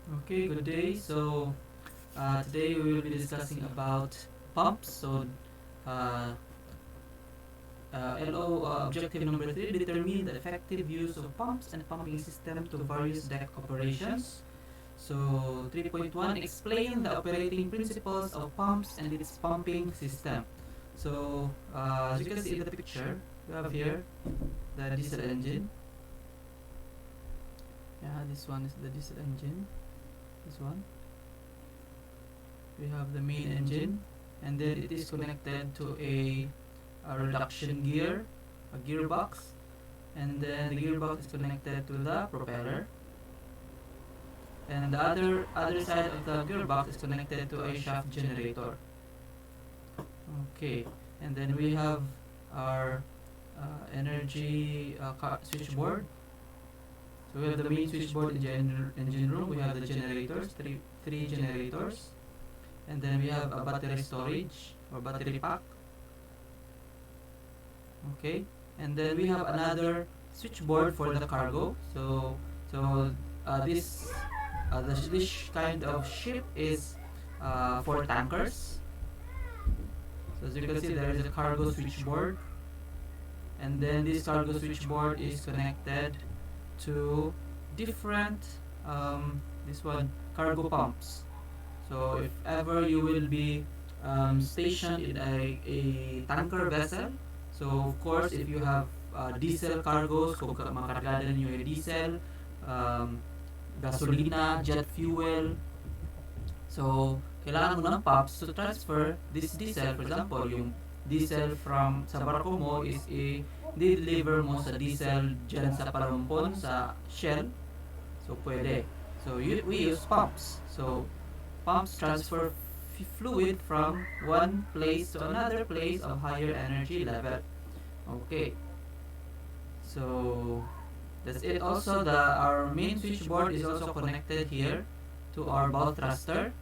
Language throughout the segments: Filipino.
Okay, good day. Today we will be discussing about pumps. Uh, Objective number 3: determine the effective use of pumps and pumping system to various deck operations. So 3.1: explain the operating principles of pumps and its pumping system. As you can see in the picture, we have here the diesel engine. Yeah, this one is the diesel engine. This one. We have the main engine, and then it is connected to a reduction gear, a gearbox, and then the gearbox is connected to the propeller, and the other side of the gearbox is connected to a shaft generator. Okay, and then we have our energy switchboard. So we have the main switchboard in engine room. We have the generators, three generators, and then we have a battery storage or battery pack. Okay, and then we have another switchboard for the cargo. This kind of ship is for tankers. So as you can see, there is a cargo switchboard, and then this cargo switchboard is connected to different this one cargo pumps. So if ever you will be stationed in a tanker vessel, so of course if you have diesel cargos, kung makargada ninyo yung diesel, gasolina, jet fuel, so kailangan mo ng pumps to transfer this diesel. For example, yung diesel from sa barko mo is i-deliver mo sa diesel dyan sa Palumpon, sa Shell. So pwede. We use pumps. So pumps transfer fluid from one place to another place of higher energy level. Okay. So that's it. Also, our main switchboard is also connected here to our bow thruster,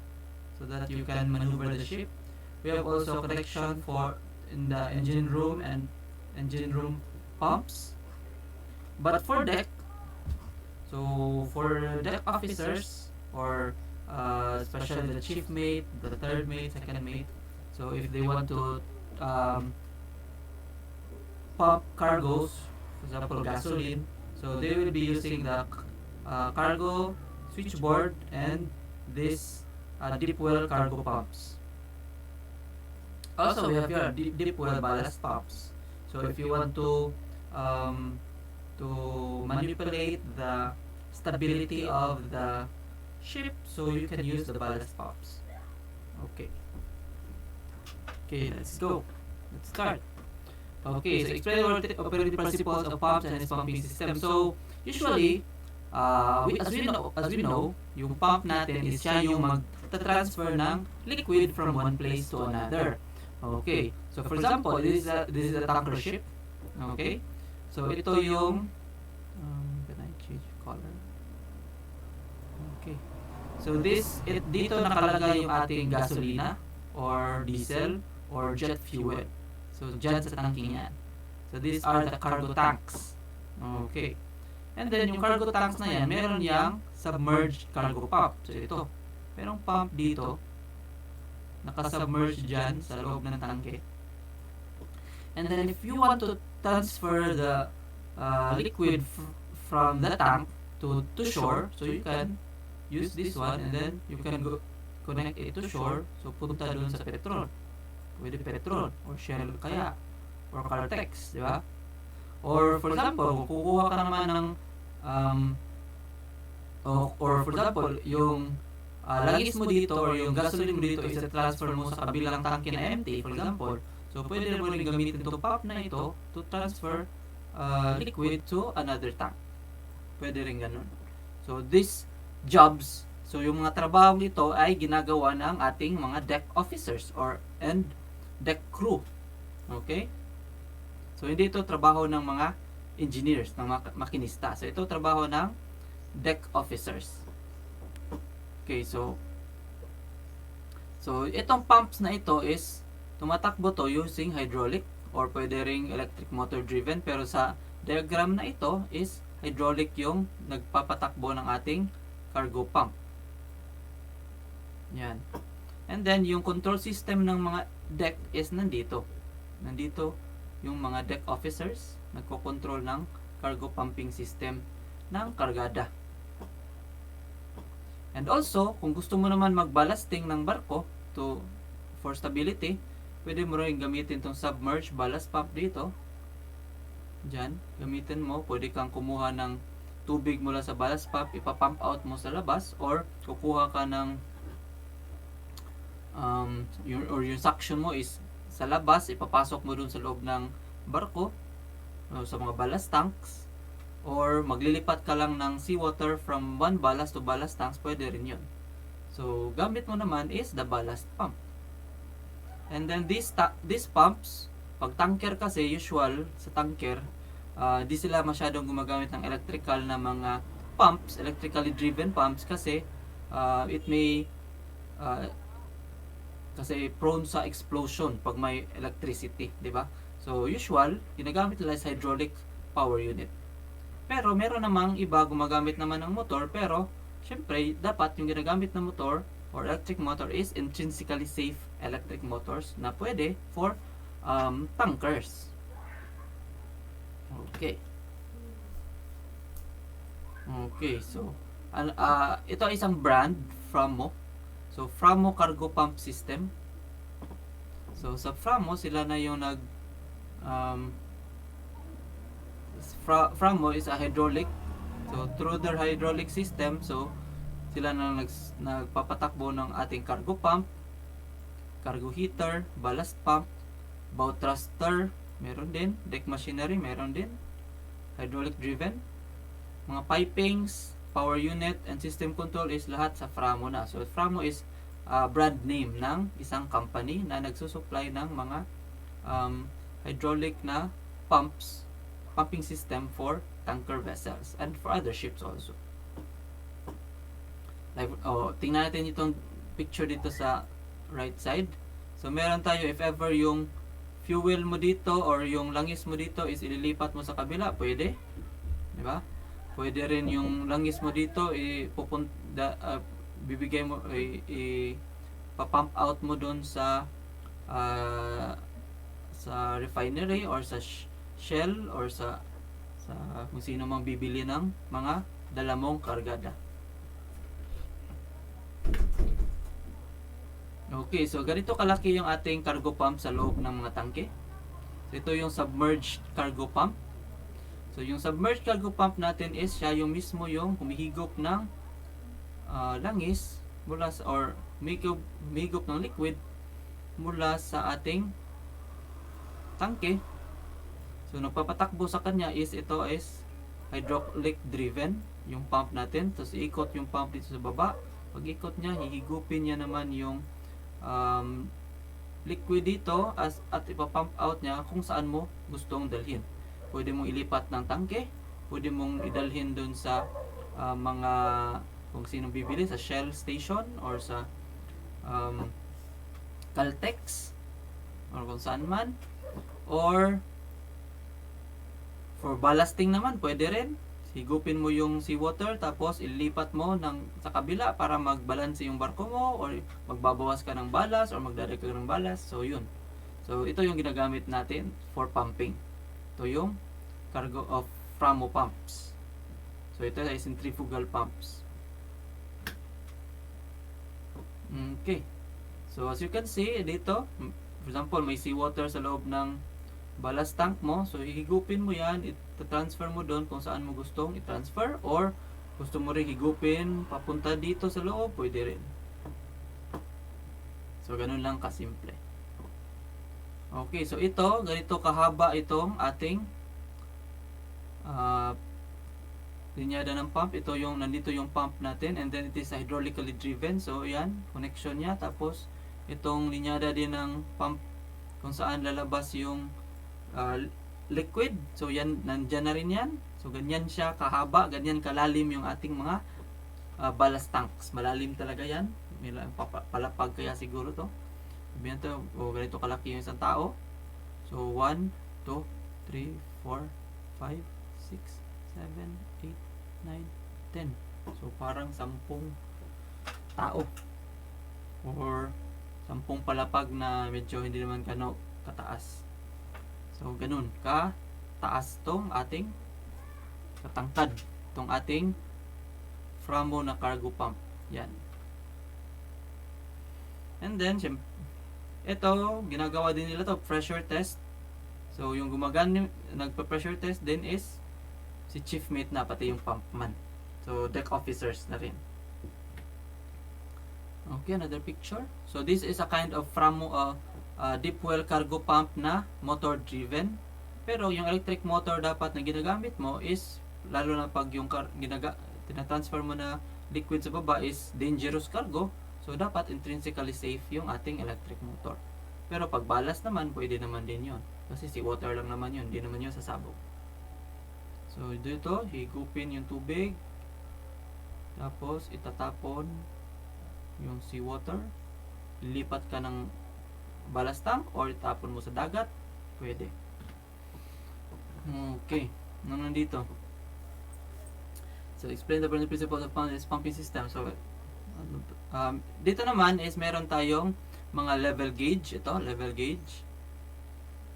so that you can maneuver the ship. We have also connection for in the engine room and engine room pumps. But for deck, so for deck officers or especially the chief mate, the third mate, second mate, so if they want to pump cargoes, for example gasoline, so they will be using the cargo switchboard and this deep well cargo pumps. Also, we have here deep well ballast pumps. So if you want to manipulate the stability of the ship, so you can use the ballast pumps. Okay. Okay, let's go. Let's start. Okay, so explain the operating principles of pumps and its pumping system. So usually, as we know, yung pump natin is siya yung mag-transfer ng liquid from one place to another. Okay, so for example, this is a tanker ship. Okay, so ito yung can I change color? Okay, so dito nakalagay yung ating gasolina or diesel or jet fuel. So dyan sa tanking yan. So these are the cargo tanks. Okay. And then yung cargo tanks na yan, meron yang submerged cargo pump. So ito, merong pump dito, nakasubmerge dyan sa loob ng tangke. And then if you want to transfer the liquid from the tank to shore, so you can use this one and then you can connect it to shore. So punta dun sa petrol. Pwede petrol or Shell kaya or Caltex, di ba? Or for example, kung kukuha ka naman ng or for example, yung langis mo dito or yung gasoline mo dito is transfer mo sa kabilang tangke na empty, for example. So pwede mo rin gamitin itong pump na ito to transfer liquid to another tank. Pwede rin ganun. So these jobs, so yung mga trabaho nito ay ginagawa ng ating mga deck officers and deck crew. Okay? So hindi ito trabaho ng mga engineers, ng mga makinista. So ito trabaho ng deck officers. Okay, so itong pumps na ito is tumatakbo to using hydraulic or pwede ring electric motor driven, pero sa diagram na ito is hydraulic yung nagpapatakbo ng ating cargo pump. Yan. And then, yung control system ng mga deck is nandito. Nandito yung mga deck officers, nagko-control ng cargo pumping system ng kargada. And also, kung gusto mo naman magballasting ng barko for stability, pwede mo rin gamitin itong submerged ballast pump dito. Diyan, gamitin mo. Pwede kang kumuha ng tubig mula sa ballast pump, ipapump out mo sa labas, or kukuha ka ng yung suction mo is sa labas, ipapasok mo dun sa loob ng barko, sa mga ballast tanks, or maglilipat ka lang ng seawater from one ballast to ballast tanks, pwede rin yun. So, gamit mo naman is the ballast pump. And then these pumps, pag tanker kasi, usual sa tanker, di sila masyadong gumagamit ng electrical na mga pumps, electrically driven pumps, kasi it may kasi prone sa explosion pag may electricity, di ba? So, usual, ginagamit nila is hydraulic power unit. Pero meron namang iba gumagamit naman ng motor, pero syempre dapat yung ginagamit na motor or electric motor is intrinsically safe electric motors na pwede for tankers. Okay. Okay, so ito ay isang brand, Framo. So, Framo Cargo Pump System. So, sa Framo, sila na yung Framo is a hydraulic. So, through their hydraulic system, so, sila na nagpapatakbo ng ating cargo pump, cargo heater, ballast pump, bow thruster, meron din, deck machinery, meron din, hydraulic driven, mga pipings, power unit, and system control is lahat sa Framo na. So, Framo is brand name ng isang company na nagsusupply ng mga hydraulic na pumping system for tanker vessels and for other ships also. Like, tingnan natin itong picture dito sa right side. So, meron tayo, if ever yung fuel mo dito or yung langis mo dito is ililipat mo sa kabila, pwede. Diba? Pwede rin yung langis mo dito, bibigay mo, pa-pump out mo doon sa refinery or sa Shell or sa kung sino mang bibili ng mga dalamong kargada. Okay, so ganito kalaki yung ating cargo pump sa loob ng mga tangke. So, ito yung submerged cargo pump. So, yung submerged cargo pump natin is siya yung mismo yung humihigop ng langis mula sa, or humihigop ng liquid mula sa ating tangke. So, nagpapatakbo sa kanya is ito is hydraulic driven yung pump natin. Tapos, iikot yung pump dito sa baba. Pag ikot niya, hihigupin niya naman yung liquid dito at ipapump out niya kung saan mo gustong dalhin. Pwede mong ilipat ng tangke, pwede mong idalhin dun sa mga kung sinong bibili sa Shell station or sa Caltex or kung saan man, or for ballasting naman pwede rin. Higupin mo yung seawater tapos ilipat mo sa kabila para magbalanse yung barko mo, or magbabawas ka ng ballast or magdadagdag ka ng ballast. So yun. So ito yung ginagamit natin for pumping. Ito yung cargo of Framo pumps. So ito ay centrifugal pumps. Okay. So as you can see dito, for example, may seawater sa loob ng ballast tank mo. So higupin mo yan, i-transfer mo doon kung saan mo gustong i-transfer, or gusto mo rin higupin papunta dito sa loob, pwede rin. So ganun lang kasimple. Okay, so ito, ganito kahaba itong ating linyada ng pump. Ito yung, nandito yung pump natin, and then it is hydraulically driven. So yan, connection niya. Tapos itong linyada din ng pump kung saan lalabas yung liquid. So yan, nandyan na rin yan. So ganyan siya kahaba, ganyan kalalim yung ating mga ballast tanks. Malalim talaga yan. May palapag kaya siguro to. Sabihan to, ganito kalaki yung isang tao. So 1, 2, 3, 4, 5, 6, 7, 8, 9, 10. So parang 10 tao. or 10 palapag na medyo hindi naman kataas. So ganun taas tong ating katangkad tong ating Framo na cargo pump. Yan. And then ito ginagawa din nila to pressure test. So yung nagpa-pressure test din is si chief mate na pati yung pumpman. So deck officers na rin. Okay, another picture. So this is a kind of Framo deep well cargo pump na motor driven. Pero yung electric motor dapat na ginagamit mo is lalo na pag yung tinatransfer mo na liquid sa baba is dangerous cargo. So dapat intrinsically safe yung ating electric motor. Pero pag ballast naman, pwede naman din yun. Kasi si water lang naman yun, hindi naman yun sasabog. So dito, higupin yung tubig. Tapos itatapon yung seawater. Lipat ka ng ballast tank or itapon mo sa dagat. Pwede. Okay. Ano nandito? So explain the principles of pumping system. So dito naman is meron tayong mga level gauge. Ito, level gauge.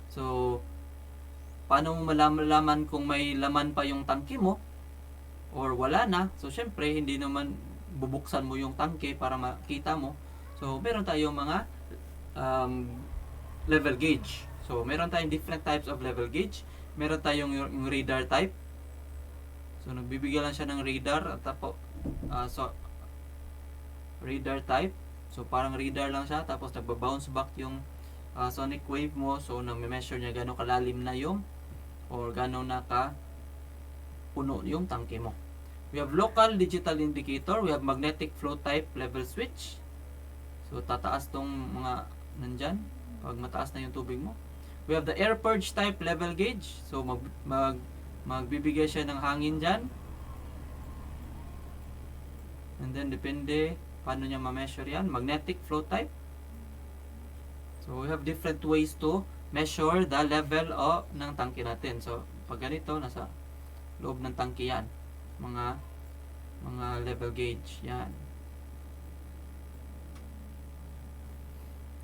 So paano mo malaman kung may laman pa yung tangke mo or wala na? So syempre hindi naman bubuksan mo yung tangke para makita mo. So meron tayong mga level gauge. So meron tayong different types of level gauge. Meron tayong yung radar type. So nagbibigay lang siya ng radar at radar type. So parang radar lang siya tapos nagba-bounce back yung sonic wave mo. So na-measure niya gano'ng kalalim na yung or gano'ng puno yung tangke mo. We have local digital indicator. We have magnetic flow type level switch. So tataas tong mga nandyan pag mataas na yung tubig mo. We have the air purge type level gauge. So magbibigay siya ng hangin dyan. And then depende paano niya ma-measure yan. Magnetic flow type. So we have different ways to measure the level ng tangke natin. So pag ganito, nasa loob ng tangke yan. Mga level gauge. Yan.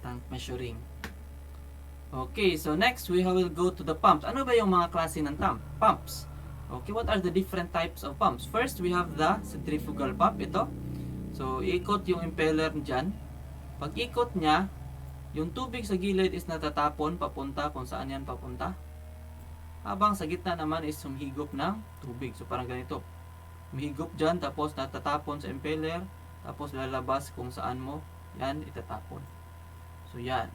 Tank measuring. Okay, so next we will go to the pumps. Ano ba yung mga klase ng pumps? Okay, what are the different types of pumps? First, we have the centrifugal pump. Ito. So, ikot yung impeller dyan. Pag ikot niya, yung tubig sa gilid is natatapon papunta kung saan yan papunta. Habang sa gitna naman is humihigop ng tubig. So, parang ganito. Humihigop dyan, tapos natatapon sa impeller, tapos lalabas kung saan mo yan itatapon. So, yan.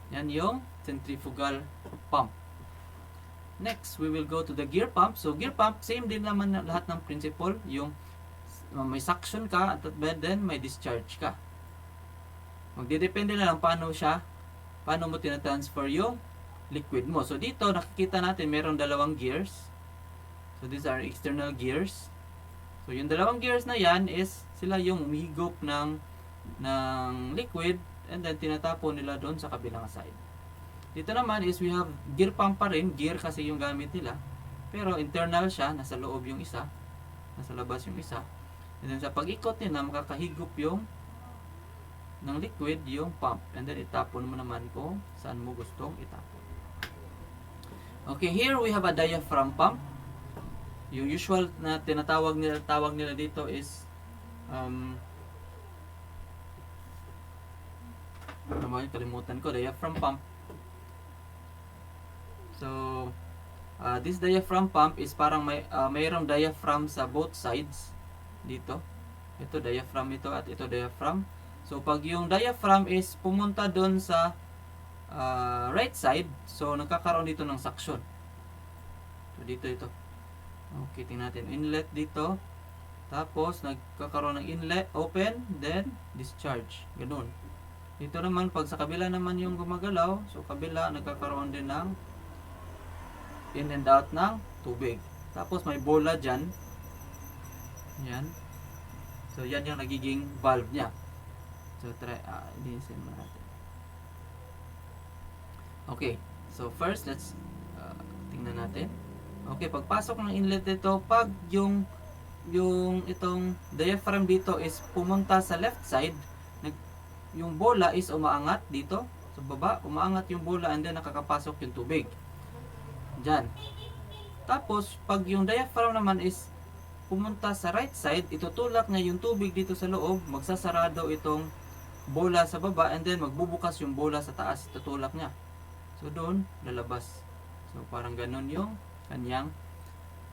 Yan yung centrifugal pump. Next, we will go to the gear pump. So, gear pump, same din naman lahat ng principle. Yung may suction ka, at then may discharge ka. Magdidepende na lang paano mo tinatransfer yung liquid mo. So, dito, nakikita natin, meron dalawang gears. So, these are external gears. So, yung dalawang gears na yan is, sila yung umihigop ng liquid, and then tinatapon nila doon sa kabilang side. Dito naman is we have gear pump pa rin. Gear kasi yung gamit nila. Pero internal siya. Nasa loob yung isa. Nasa labas yung isa. And then sa pag-ikot nila, makakahigop yung ng liquid yung pump. And then itapon mo naman kung saan mo gustong itapon. Okay, here we have a diaphragm pump. Yung usual na tawag nila dito is kalimutan ko, diaphragm pump. So this diaphragm pump is parang mayroong diaphragm sa both sides dito. Ito diaphragm ito at ito diaphragm. So pag yung diaphragm is pumunta doon sa right side, so nagkakaroon dito ng suction. So dito ito. Okay, tingnan natin. Inlet dito. Tapos nagkakaroon ng inlet, open, then discharge. Ganun. Dito naman, pag sa kabila naman yung gumagalaw, so kabila, nagkakaroon din ng in and out ng tubig. Tapos may bola dyan. Yan. So, yan yung nagiging valve niya. So, linisin mo natin. Okay. So, first, let's tingnan natin. Okay, pagpasok ng inlet dito, pag yung itong diaphragm dito is pumunta sa left side, yung bola is umaangat dito sa baba, umaangat yung bola and then nakakapasok yung tubig. Diyan. Tapos, pag yung diaphragm naman is pumunta sa right side, itutulak niya yung tubig dito sa loob, magsasarado itong bola sa baba and then magbubukas yung bola sa taas, itutulak niya. So, doon, lalabas. So, parang ganun yung kanyang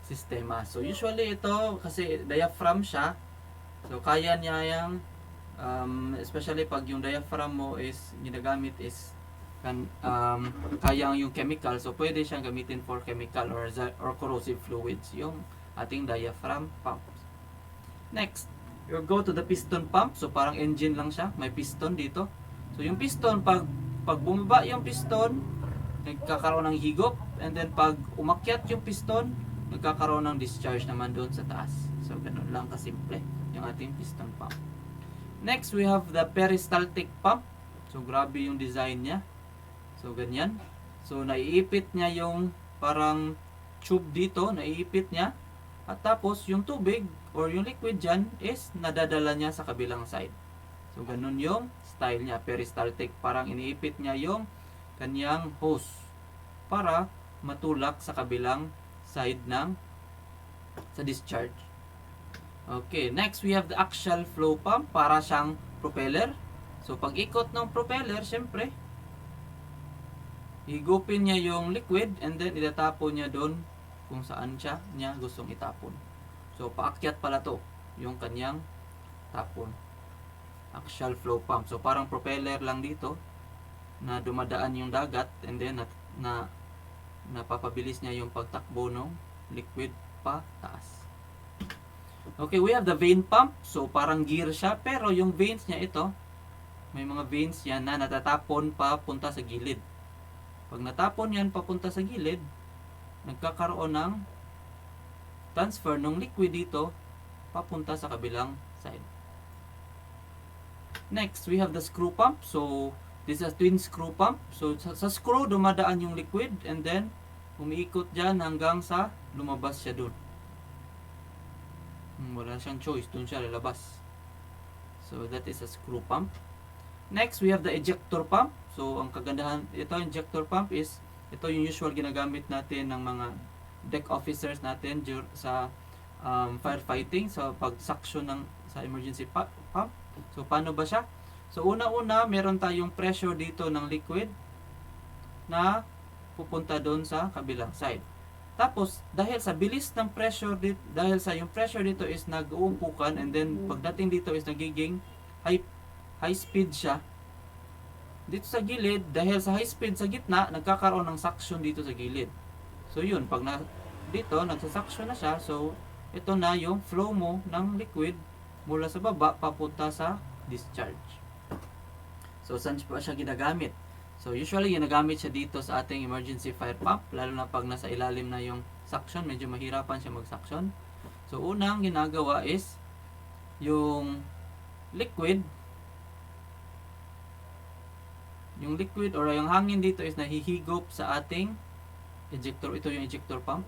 sistema. So, usually ito, kasi diaphragm siya, so, kaya niya yung, especially pag yung diaphragm mo is, ginagamit is, kaya yung chemical, so pwede siyang gamitin for chemical or corrosive fluids, yung ating diaphragm pump. Next, you go to the piston pump. So parang engine lang siya, may piston dito. So yung piston, pag bumaba yung piston, nagkakaroon ng higop, and then pag umakyat yung piston, nagkakaroon ng discharge naman doon sa taas. So ganun lang kasimple yung ating piston pump. Next, we have the peristaltic pump. So grabe yung design niya. So ganyan. So naiipit niya yung parang tube dito, naiipit niya. At tapos yung tubig or yung liquid dyan is nadadala niya sa kabilang side. So ganun yung style niya, peristaltic. Parang iniipit niya yung kanyang hose para matulak sa kabilang side ng sa discharge. Okay, next we have the axial flow pump. Para siyang propeller. So pag ikot ng propeller, syempre higupin niya yung liquid and then itatapon niya doon kung saan niya gustong itapon. So paakyat pala to yung kanyang tapon. Axial flow pump. So parang propeller lang dito na dumadaan yung dagat and then napapabilis niya yung pagtakbo ng liquid pa taas. Okay, we have the vein pump. So parang gear siya pero yung veins niya ito, may mga veins yan na natatapon papunta sa gilid. Pag natapon yan papunta sa gilid, nagkakaroon ng transfer ng liquid dito papunta sa kabilang side. Next, we have the screw pump. So, this is a twin screw pump. So, sa screw dumadaan yung liquid and then umiikot dyan hanggang sa lumabas siya dun. Wala siyang choice, dun siya lalabas. So, that is a screw pump. Next, we have the ejector pump. So, ang kagandahan, ito injector pump is, ito yung usual ginagamit natin ng mga deck officers natin sa firefighting, sa pag-suction sa emergency pump. So, paano ba siya? So, una-una, meron tayong pressure dito ng liquid na pupunta doon sa kabilang side. Tapos, dahil sa bilis ng pressure dito, dahil sa yung pressure dito is nag-uumpukan and then pagdating dito is nagiging high speed siya. Dito sa gilid, dahil sa high speed sa gitna, nagkakaroon ng suction dito sa gilid. So yun, pag dito, nagsasuction na siya, so ito na yung flow mo ng liquid mula sa baba papunta sa discharge. So saan pa siya ginagamit? So usually ginagamit siya dito sa ating emergency fire pump, lalo na pag nasa ilalim na yung suction, medyo mahirapan siya mag-suction. So unang ginagawa is yung liquid or yung hangin dito is nahihigop sa ating ejector. Ito yung ejector pump.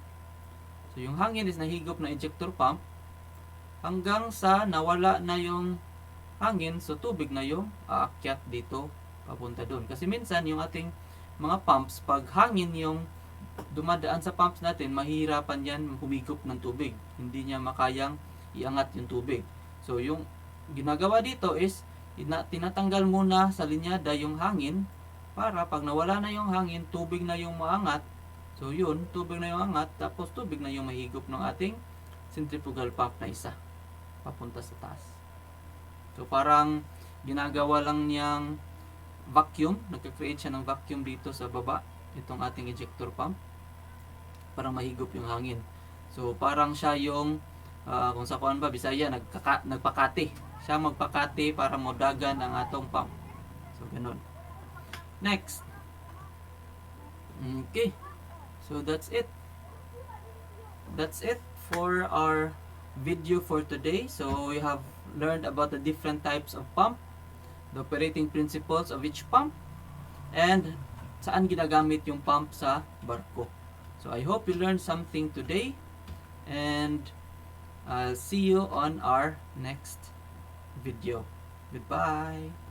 So yung hangin is nahigop na ejector pump hanggang sa nawala na yung hangin, so tubig na yung aakyat dito papunta doon. Kasi minsan yung ating mga pumps, pag hangin yung dumadaan sa pumps natin, mahirapan yan humigop ng tubig. Hindi niya makayang iangat yung tubig. So yung ginagawa dito is tinatanggal muna sa linyada yung hangin para pag nawala na yung hangin, tubig na yung maangat. So yun, tubig na yung angat, tapos tubig na yung mahigop ng ating centrifugal pump na isa papunta sa taas. So parang ginagawa lang niyang vacuum, nagka-create siya ng vacuum dito sa baba, itong ating ejector pump, para mahigop yung hangin. So parang siya yung kung sa kuan ba Bisaya, nagpakati. Siya magpakati para modagan ang atong pump. So ganun. Next. Okay. So that's it. That's it for our video for today. So we have learned about the different types of pump, the operating principles of each pump, and saan ginagamit yung pump sa barko. So I hope you learned something today, and I'll see you on our next video. Goodbye.